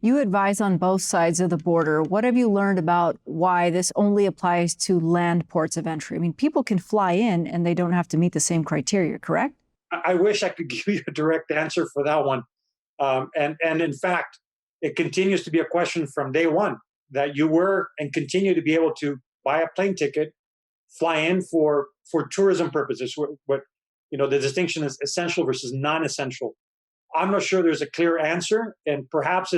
You advise on both sides of the border. What have you learned about why this only applies to land ports of entry? I mean, people can fly in and they don't have to meet the same criteria, correct? I wish I could give you a direct answer for that one. And in fact, it continues to be a question from day one that you were and continue to be able to buy a plane ticket, fly in for tourism purposes. What the distinction is essential versus non-essential. I'm not sure there's a clear answer, and perhaps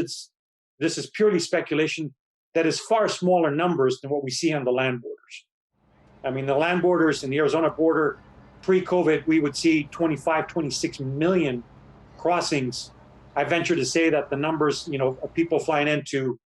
this is purely speculation that is far smaller numbers than what we see on the land borders. I mean, the land borders in the Arizona border, pre-COVID, we would see 25, 26 million crossings. I venture to say that the numbers, of people flying into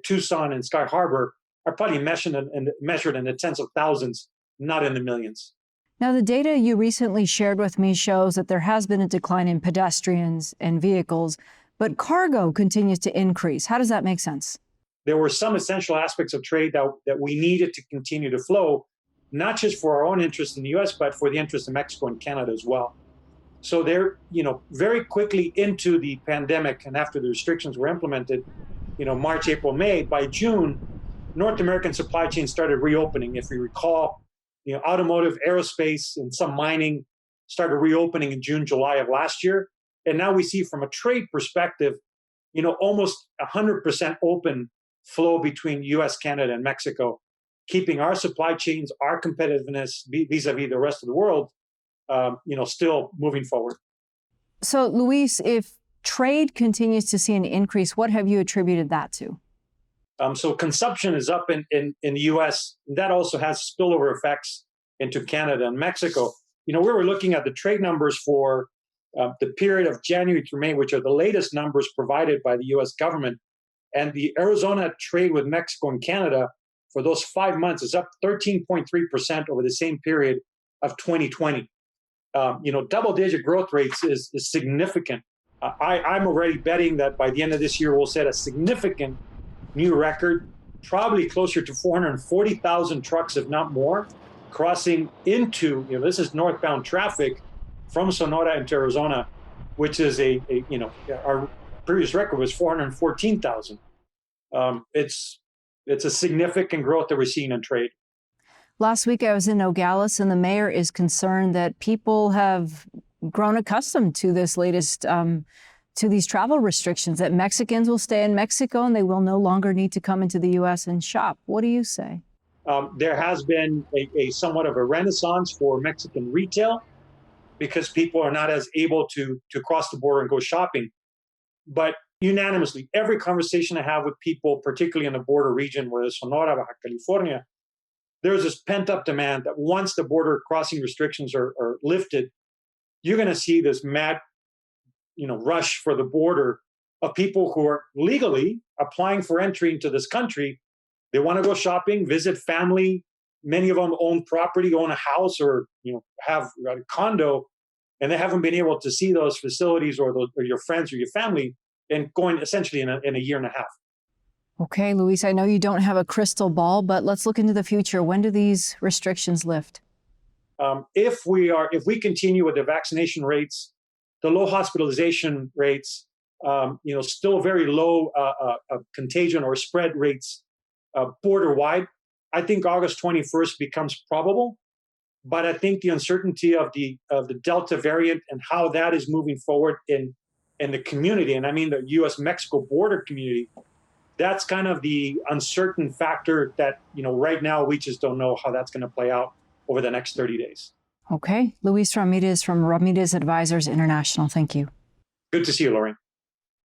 Tucson and Sky Harbor are probably measured in the tens of thousands, not in the millions. Now, the data you recently shared with me shows that there has been a decline in pedestrians and vehicles, but cargo continues to increase. How does that make sense? There were some essential aspects of trade that we needed to continue to flow, not just for our own interest in the US, but for the interest of Mexico and Canada as well. So they're, very quickly into the pandemic and after the restrictions were implemented, March, April, May, by June, North American supply chains started reopening. If you recall, automotive, aerospace, and some mining started reopening in June, July of last year. And now we see from a trade perspective, almost 100% open flow between US, Canada, and Mexico, keeping our supply chains, our competitiveness vis-a-vis the rest of the world, still moving forward. So, Luis, if trade continues to see an increase, what have you attributed that to? So consumption is up in the US. That also has spillover effects into Canada and Mexico. We were looking at the trade numbers for the period of January through May, which are the latest numbers provided by the US government. And the Arizona trade with Mexico and Canada for those 5 months is up 13.3% over the same period of 2020. Double-digit growth rates is significant. I'm already betting that by the end of this year, we'll set a significant new record, probably closer to 440,000 trucks, if not more, crossing into, this is northbound traffic from Sonora into Arizona, which is our previous record was 414,000. It's a significant growth that we're seeing in trade. Last week I was in Nogales, and the mayor is concerned that people have grown accustomed to this latest to these travel restrictions, that Mexicans will stay in Mexico and they will no longer need to come into the U.S. and shop. What do you say? There has been a somewhat of a renaissance for Mexican retail because people are not as able to cross the border and go shopping. But unanimously, every conversation I have with people, particularly in the border region, whether it's Sonora, Baja California, there's this pent-up demand that once the border crossing restrictions are lifted, you're going to see this mad rush for the border of people who are legally applying for entry into this country. They want to go shopping, visit family. Many of them own property, own a house, or have a condo, and they haven't been able to see those facilities or your friends or your family, and going essentially in a year and a half. Okay, Luis, I know you don't have a crystal ball, but let's look into the future. When do these restrictions lift? If we continue with the vaccination rates, the low hospitalization rates, still very low contagion or spread rates border-wide, I think August 21st becomes probable. But I think the uncertainty of the Delta variant and how that is moving forward in the community, and I mean the U.S.-Mexico border community, that's kind of the uncertain factor that, right now we just don't know how that's going to play out over the next 30 days. Okay. Luis Ramirez from Ramirez Advisors International. Thank you. Good to see you, Lorraine.